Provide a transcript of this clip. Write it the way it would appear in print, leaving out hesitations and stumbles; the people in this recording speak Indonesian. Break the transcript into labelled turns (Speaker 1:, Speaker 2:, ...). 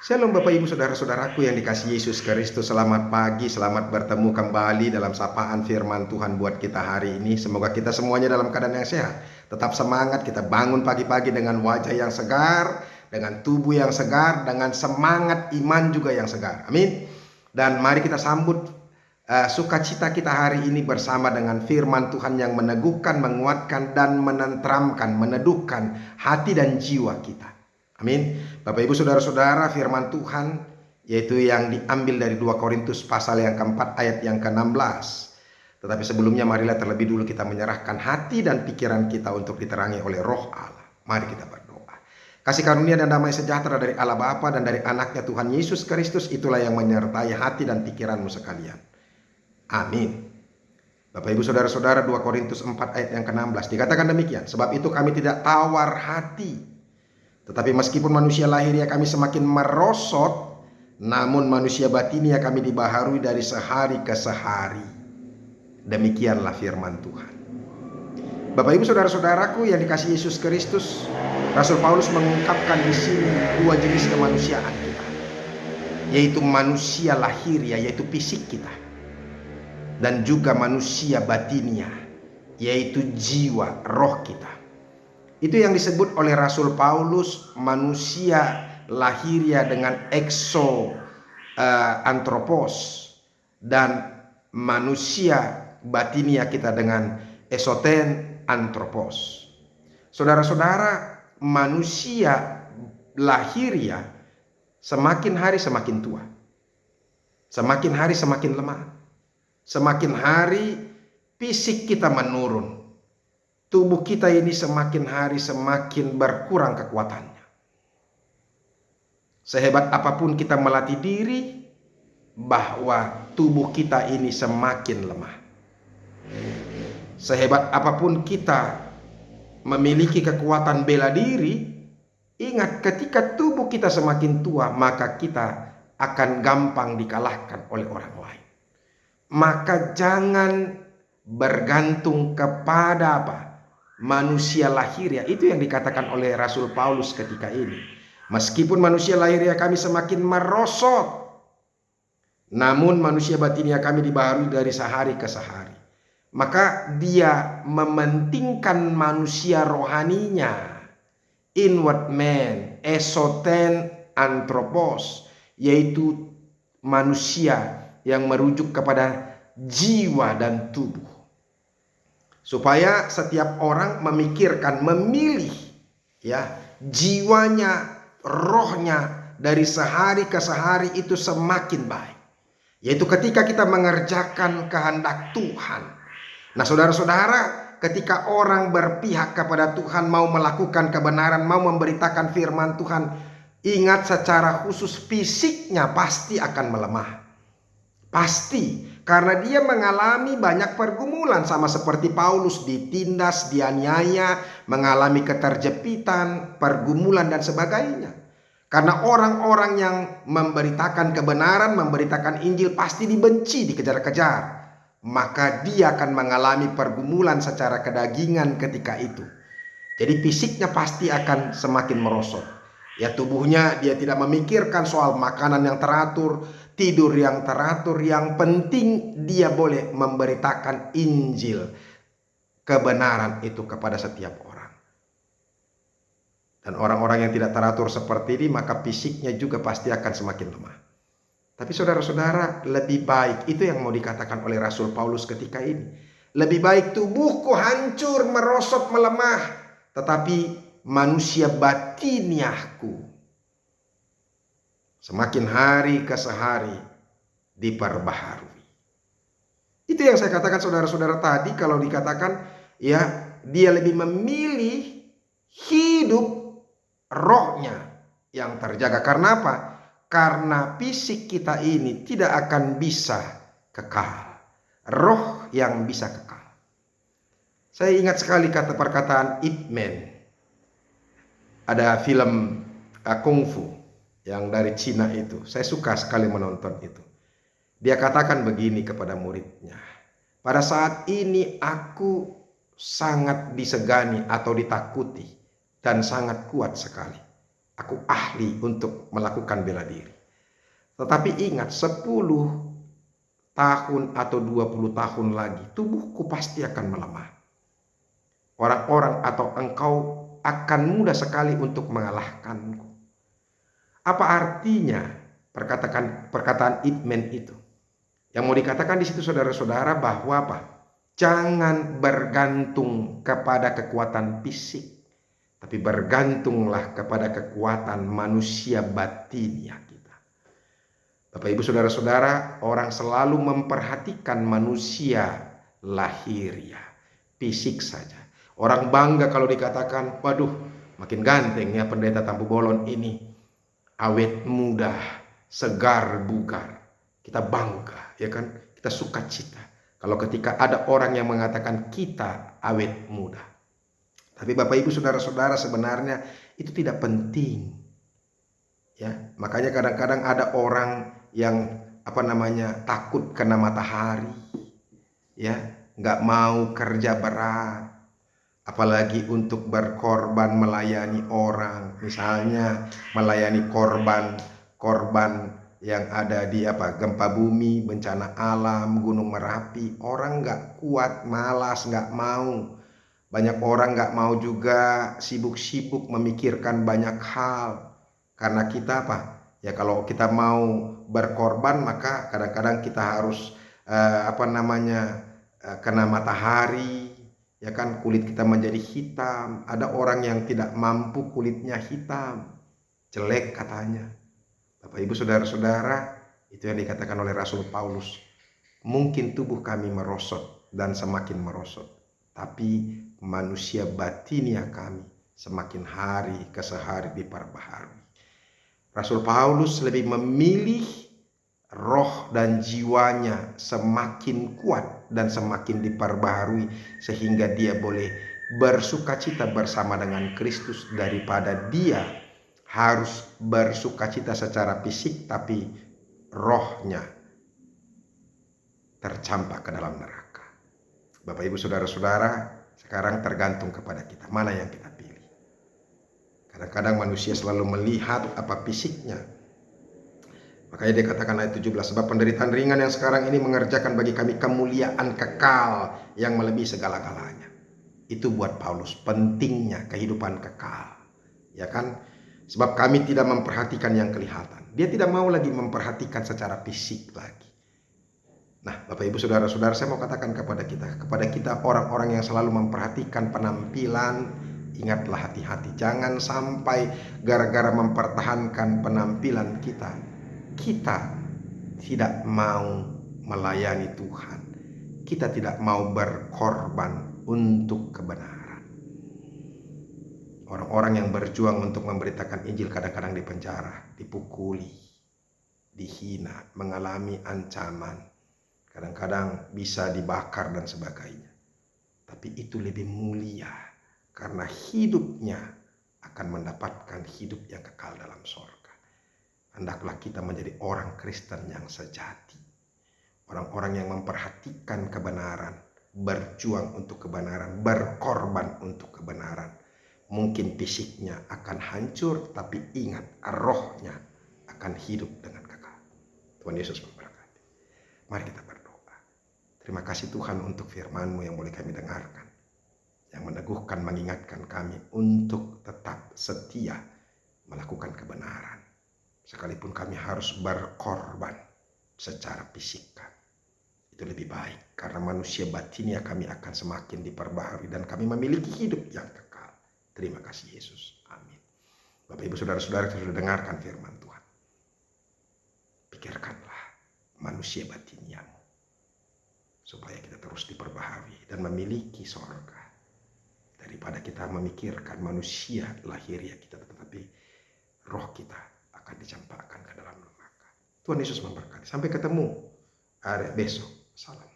Speaker 1: Shalom Bapak Ibu Saudara-saudaraku yang dikasihi Yesus Kristus. Selamat pagi, selamat bertemu kembali dalam sapaan firman Tuhan buat kita hari ini. Semoga kita semuanya dalam keadaan yang sehat, tetap semangat. Kita bangun pagi-pagi dengan wajah yang segar, dengan tubuh yang segar, dengan semangat iman juga yang segar. Amin. Dan mari kita sambut sukacita kita hari ini bersama dengan firman Tuhan yang meneguhkan, menguatkan, dan menenteramkan, meneduhkan hati dan jiwa kita. Amin. Bapak Ibu Saudara-saudara, firman Tuhan yaitu yang diambil dari 2 Korintus pasal yang keempat ayat yang ke-16. Tetapi sebelumnya marilah terlebih dulu kita menyerahkan hati dan pikiran kita untuk diterangi oleh Roh Allah. Mari kita berdoa. Kasih karunia dan damai sejahtera dari Allah Bapa dan dari anaknya Tuhan Yesus Kristus itulah yang menyertai hati dan pikiranmu sekalian. Amin. Bapak Ibu Saudara-saudara, 2 Korintus 4 ayat yang ke-16 dikatakan demikian. Sebab itu kami tidak tawar hati. Tetapi meskipun manusia lahirnya kami semakin merosot, namun manusia batinnya kami dibaharui dari sehari ke sehari. Demikianlah firman Tuhan. Bapak Ibu Saudara-saudaraku yang dikasihi Yesus Kristus, Rasul Paulus mengungkapkan di sini dua jenis kemanusiaan kita, yaitu manusia lahiriah, yaitu fisik kita, dan juga manusia batinnya, yaitu jiwa, roh kita. Itu yang disebut oleh Rasul Paulus manusia lahiriah dengan antropos, dan manusia batinia kita dengan esoten antropos. Saudara-saudara, manusia lahiriah semakin hari semakin tua, semakin hari semakin lemah, semakin hari fisik kita menurun. Tubuh kita ini semakin hari semakin berkurang kekuatannya. Sehebat apapun kita melatih diri, bahwa tubuh kita ini semakin lemah. Sehebat apapun kita memiliki kekuatan bela diri, ingat ketika tubuh kita semakin tua, maka kita akan gampang dikalahkan oleh orang lain. Maka jangan bergantung kepada manusia lahiriah. Itu yang dikatakan oleh Rasul Paulus ketika ini. Meskipun manusia lahiriah kami semakin merosot, namun manusia batinnya kami dibaharui dari sehari ke sehari. Maka dia mementingkan manusia rohaninya, inward man, esoten antropos, yaitu manusia yang merujuk kepada jiwa dan tubuh. Supaya setiap orang memikirkan, memilih jiwanya, rohnya dari sehari ke sehari itu semakin baik. Yaitu ketika kita mengerjakan kehendak Tuhan. Nah saudara-saudara, ketika orang berpihak kepada Tuhan, mau melakukan kebenaran, mau memberitakan firman Tuhan, ingat secara khusus fisiknya pasti akan melemah. Pasti. Karena dia mengalami banyak pergumulan, sama seperti Paulus, ditindas, dianiaya, mengalami keterjepitan, pergumulan dan sebagainya. Karena orang-orang yang memberitakan kebenaran, memberitakan Injil pasti dibenci, dikejar-kejar. Maka dia akan mengalami pergumulan secara kedagingan ketika itu. Jadi fisiknya pasti akan semakin merosot. Ya tubuhnya dia tidak memikirkan soal makanan yang teratur, tidur yang teratur. Yang penting dia boleh memberitakan Injil, kebenaran itu kepada setiap orang. Dan orang-orang yang tidak teratur seperti ini, maka fisiknya juga pasti akan semakin lemah. Tapi saudara-saudara, lebih baik, itu yang mau dikatakan oleh Rasul Paulus ketika ini. Lebih baik tubuhku hancur, merosot, melemah, tetapi manusia batiniahku semakin hari ke sehari diperbaharui. Itu yang saya katakan saudara-saudara tadi, kalau dikatakan dia lebih memilih hidup rohnya yang terjaga. Karena apa? Karena fisik kita ini tidak akan bisa kekal. Roh yang bisa kekal. Saya ingat sekali perkataan Ip Man. Ada film Kung Fu yang dari Cina itu. Saya suka sekali menonton itu. Dia katakan begini kepada muridnya. Pada saat ini aku sangat disegani atau ditakuti dan sangat kuat sekali. Aku ahli untuk melakukan bela diri. Tetapi ingat, 10 tahun atau 20 tahun lagi tubuhku pasti akan melemah. Orang-orang atau engkau akan mudah sekali untuk mengalahkanku. Apa artinya perkataan Ibn itu? Yang mau dikatakan di situ saudara-saudara bahwa apa? Jangan bergantung kepada kekuatan fisik, tapi bergantunglah kepada kekuatan manusia batinia kita. Bapak Ibu saudara-saudara, orang selalu memperhatikan manusia lahiriah, fisik saja. Orang bangga kalau dikatakan, waduh makin ganteng ya pendeta Tampu Bolon ini, awet muda, segar bugar. Kita bangga, ya kan? Kita sukacita kalau ketika ada orang yang mengatakan kita awet muda. Tapi Bapak Ibu saudara-saudara, sebenarnya itu tidak penting. Ya, makanya kadang-kadang ada orang yang takut kena matahari, ya, nggak mau kerja berat, apalagi untuk berkorban melayani orang, misalnya melayani korban yang ada di gempa bumi, bencana alam, Gunung Merapi. Orang nggak kuat, malas, nggak mau. Banyak orang nggak mau juga, sibuk-sibuk memikirkan banyak hal. Karena kita ya kalau kita mau berkorban maka kadang-kadang kita harus kena matahari, ya kan, kulit kita menjadi hitam. Ada orang yang tidak mampu, kulitnya hitam, jelek katanya. Bapak Ibu saudara-saudara, itu yang dikatakan oleh Rasul Paulus. Mungkin tubuh kami merosot dan semakin merosot, tapi manusia batinia kami semakin hari ke hari diperbaharui. Rasul Paulus lebih memilih roh dan jiwanya semakin kuat dan semakin diperbaharui sehingga dia boleh bersukacita bersama dengan Kristus daripada dia harus bersukacita secara fisik tapi rohnya tercampak ke dalam neraka. Bapak Ibu saudara-saudara, sekarang tergantung kepada kita mana yang kita pilih. Kadang-kadang manusia selalu melihat apa fisiknya. Makanya dia katakan ayat 17, sebab penderitaan ringan yang sekarang ini mengerjakan bagi kami kemuliaan kekal yang melebihi segala-galanya. Itu buat Paulus pentingnya kehidupan kekal, ya kan? Sebab kami tidak memperhatikan yang kelihatan. Dia tidak mau lagi memperhatikan secara fisik lagi. Nah, Bapak Ibu saudara-saudara, saya mau katakan kepada kita orang-orang yang selalu memperhatikan penampilan, ingatlah hati-hati. Jangan sampai gara-gara mempertahankan penampilan kita tidak mau melayani Tuhan. Kita tidak mau berkorban untuk kebenaran. Orang-orang yang berjuang untuk memberitakan Injil kadang-kadang dipenjara, dipukuli, dihina, mengalami ancaman, kadang-kadang bisa dibakar dan sebagainya. Tapi itu lebih mulia karena hidupnya akan mendapatkan hidup yang kekal dalam sorga. Hendaklah kita menjadi orang Kristen yang sejati. Orang-orang yang memperhatikan kebenaran, berjuang untuk kebenaran, berkorban untuk kebenaran. Mungkin fisiknya akan hancur, tapi ingat, rohnya akan hidup dengan kekal. Tuhan Yesus memberkati. Mari kita berdoa. Terima kasih Tuhan untuk firman-Mu yang boleh kami dengarkan, yang meneguhkan, mengingatkan kami untuk tetap setia melakukan kebenaran. Sekalipun kami harus berkorban secara fisik, itu lebih baik. Karena manusia batinia kami akan semakin diperbaharui dan kami memiliki hidup yang kekal. Terima kasih Yesus. Amin. Bapak Ibu saudara-saudara yang sudah dengarkan firman Tuhan, pikirkanlah manusia batiniamu supaya kita terus diperbaharui dan memiliki sorga, daripada kita memikirkan manusia lahiriah kita, tetapi roh kita akan dicampakkan ke dalam neraka. Tuhan Yesus memberkati. Sampai ketemu hari besok. Salam.